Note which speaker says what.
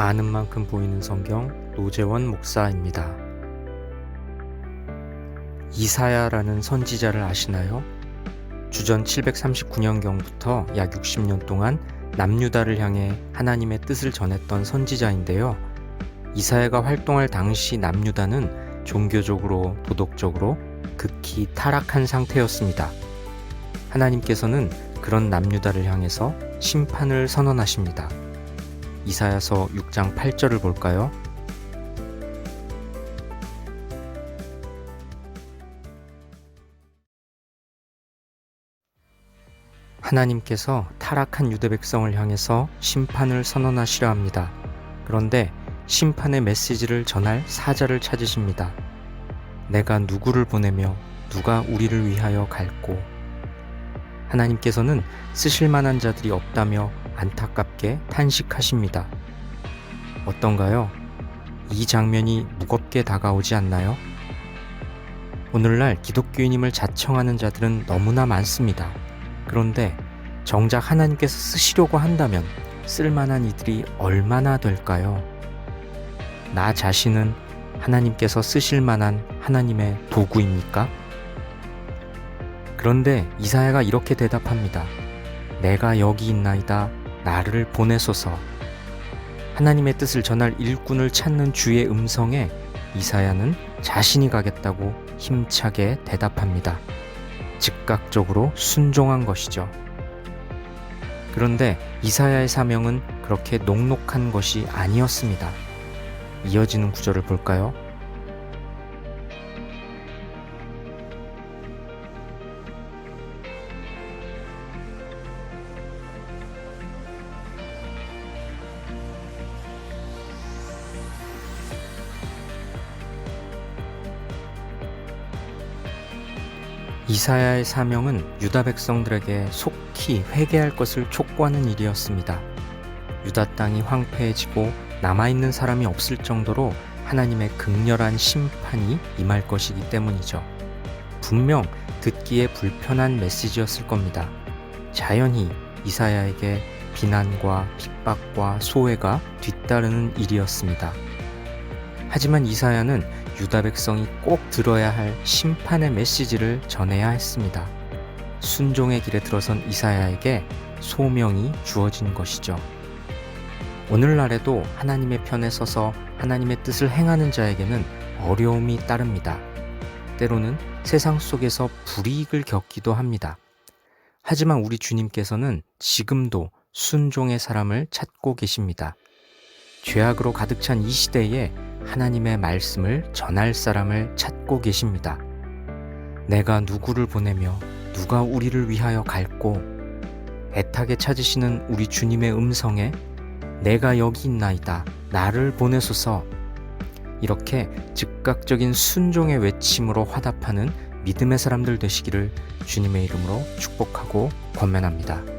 Speaker 1: 아는 만큼 보이는 성경 노재원 목사입니다. 이사야라는 선지자를 아시나요? 주전 739년경부터 약 60년 동안 남유다를 향해 하나님의 뜻을 전했던 선지자인데요. 이사야가 활동할 당시 남유다는 종교적으로 도덕적으로 극히 타락한 상태였습니다. 하나님께서는 그런 남유다를 향해서 심판을 선언하십니다. 이사야서 6장 8절을 볼까요? 하나님께서 타락한 유대 백성을 향해서 심판을 선언하시려 합니다. 그런데 심판의 메시지를 전할 사자를 찾으십니다. 내가 누구를 보내며 누가 우리를 위하여 갈꼬. 하나님께서는 쓰실 만한 자들이 없다며 안타깝게 탄식하십니다. 어떤가요? 이 장면이 무겁게 다가오지 않나요? 오늘날 기독교인임을 자청하는 자들은 너무나 많습니다. 그런데 정작 하나님께서 쓰시려고 한다면 쓸만한 이들이 얼마나 될까요? 나 자신은 하나님께서 쓰실 만한 하나님의 도구입니까? 그런데 이사야가 이렇게 대답합니다. 내가 여기 있나이다. 나를 보내소서. 하나님의 뜻을 전할 일꾼을 찾는 주의 음성에 이사야는 자신이 가겠다고 힘차게 대답합니다. 즉각적으로 순종한 것이죠. 그런데 이사야의 사명은 그렇게 녹록한 것이 아니었습니다. 이어지는 구절을 볼까요? 이사야의 사명은 유다 백성들에게 속히 회개할 것을 촉구하는 일이었습니다. 유다 땅이 황폐해지고 남아있는 사람이 없을 정도로 하나님의 극렬한 심판이 임할 것이기 때문이죠. 분명 듣기에 불편한 메시지였을 겁니다. 자연히 이사야에게 비난과 핍박과 소외가 뒤따르는 일이었습니다. 하지만 이사야는 유다 백성이 꼭 들어야 할 심판의 메시지를 전해야 했습니다. 순종의 길에 들어선 이사야에게 소명이 주어진 것이죠. 오늘날에도 하나님의 편에 서서 하나님의 뜻을 행하는 자에게는 어려움이 따릅니다. 때로는 세상 속에서 불이익을 겪기도 합니다. 하지만 우리 주님께서는 지금도 순종의 사람을 찾고 계십니다. 죄악으로 가득 찬 이 시대에 하나님의 말씀을 전할 사람을 찾고 계십니다. 내가 누구를 보내며 누가 우리를 위하여 갈꼬. 애타게 찾으시는 우리 주님의 음성에 내가 여기 있나이다. 나를 보내소서. 이렇게 즉각적인 순종의 외침으로 화답하는 믿음의 사람들 되시기를 주님의 이름으로 축복하고 권면합니다.